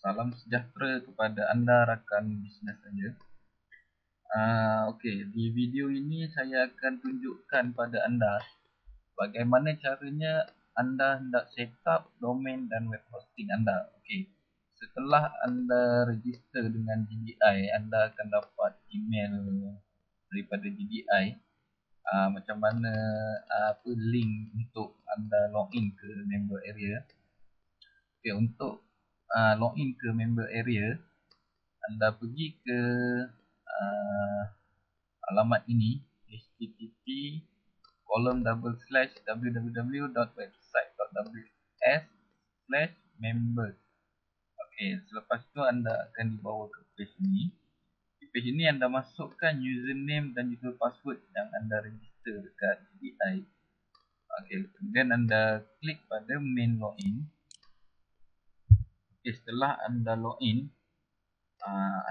Salam sejahtera kepada anda rakan bisnes saya. Okey, di video ini saya akan tunjukkan pada anda bagaimana caranya anda hendak set up domain dan web hosting anda. Okey, setelah anda register dengan GDI, anda akan dapat email daripada GDI macam mana link untuk anda login ke member area. Okey, untuk login ke member area, anda pergi ke alamat ini, http://www.website.ws/members. Okey, selepas tu anda akan dibawa ke page ini. Di page ini anda masukkan username dan juga password yang anda register dekat GDI. Okey, kemudian anda klik pada main login. Okey, setelah anda login,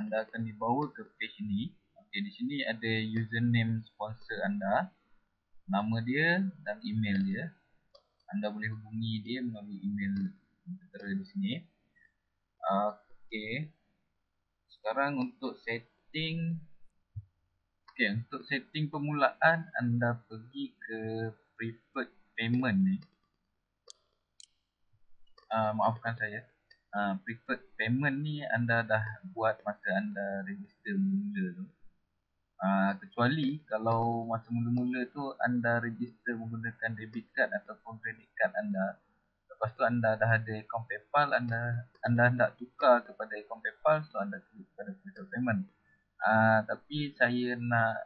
anda akan dibawa ke page ini. Okey, di sini ada username sponsor anda, nama dia dan email dia. Anda boleh hubungi dia melalui email yang tertera di sini. Okey. Sekarang untuk setting. Okey, untuk setting permulaan anda pergi ke preferred payment ni. Maafkan saya. Preferred payment ni anda dah buat masa anda register mula tu. Kecuali kalau masa mula-mula tu anda register menggunakan debit card ataupun credit card anda. Lepas tu anda dah ada akaun PayPal, anda hendak tukar kepada akaun PayPal, so anda klik pada preferred payment. Tapi saya nak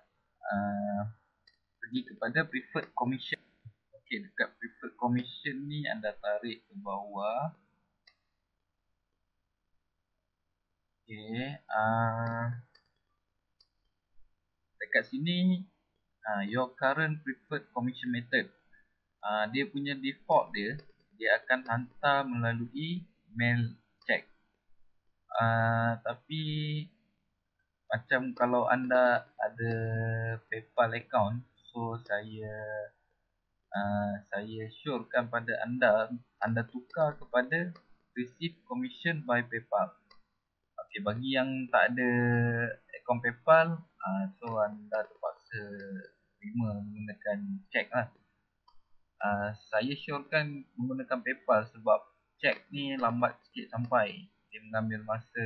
pergi kepada preferred commission. Okey, dekat preferred commission ni anda tarik ke bawah. Okey, dekat sini your current preferred commission method. Dia punya default dia akan hantar melalui mail check. Tapi macam kalau anda ada PayPal account, so saya syorkan pada anda tukar kepada receive commission by PayPal. Okey, bagi yang tak ada akaun PayPal, so anda terpaksa terima menggunakan check lah. Saya syorkan menggunakan PayPal sebab check ni lambat sikit sampai. Dia mengambil masa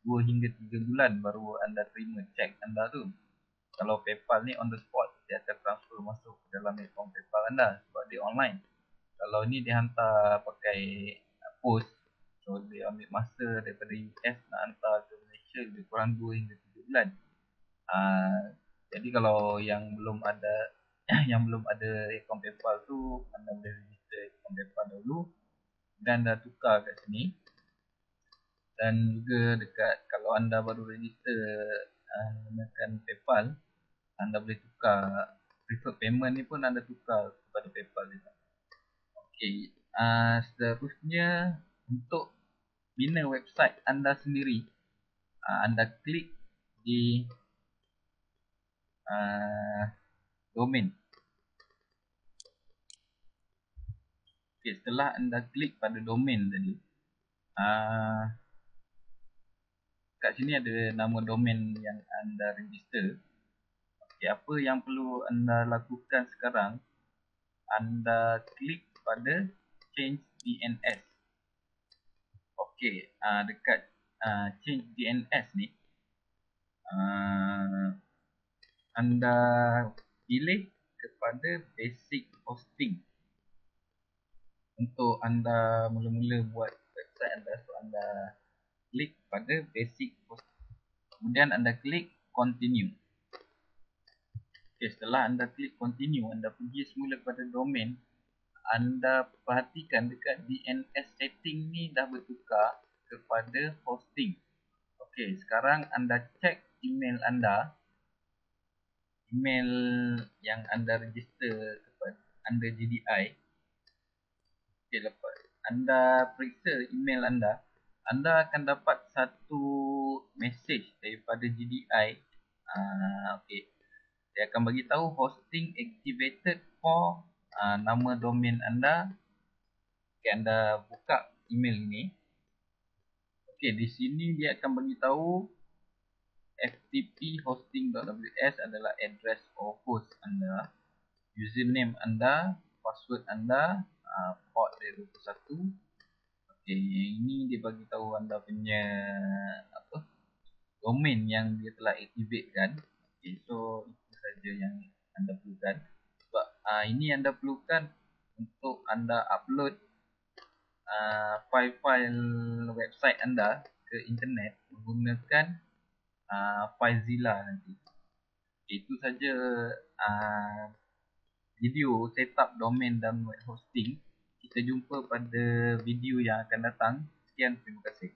2 hingga 3 bulan baru anda terima check anda tu. Kalau PayPal ni on the spot, dia akan transfer masuk ke dalam akaun PayPal anda sebab dia online. Kalau ni dia hantar pakai post, so dia ambil masa daripada US nak hantar ke Malaysia lebih kurang 2 hingga 3 bulan. Jadi kalau yang belum ada akaun PayPal tu, anda boleh register akaun PayPal dulu dan anda tukar kat sini. Dan juga dekat kalau anda baru register menggunakan PayPal, anda boleh tukar preferred payment ni pun anda tukar kepada PayPal juga. Okey, seterusnya untuk bina website anda sendiri, anda klik di domain. Okey, setelah anda klik pada domain tadi, kat sini ada nama domain yang anda register. Okey, apa yang perlu anda lakukan sekarang, anda klik pada change DNS. Okey, dekat change DNS ni, anda pilih kepada basic hosting. Untuk anda mula-mula buat website anda, so anda klik pada basic hosting. Kemudian anda klik continue. Okay, setelah anda klik continue, anda pergi semula pada domain. Anda perhatikan dekat DNS setting ni dah bertukar kepada hosting. Okey, sekarang anda cek email anda. Email yang anda register kepada under GDI. Okey, lepas anda periksa email anda, anda akan dapat satu message daripada GDI. Okey, dia akan bagi tahu hosting activated for nama domain anda. Okay, anda buka email ini. Okey, di sini dia akan bagi tahu FTP hosting.ws adalah address or host anda, username anda, password anda, port dia 21. Okey, yang ini dia bagi tahu anda punya apa? Domain yang dia telah activate kan. Okey, so itu saja yang anda perlukan. Sebab ini anda perlukan untuk anda upload file-file website anda ke internet menggunakan FileZilla nanti. Okay, itu saja video setup domain dan web hosting. Kita jumpa pada video yang akan datang. Sekian, terima kasih.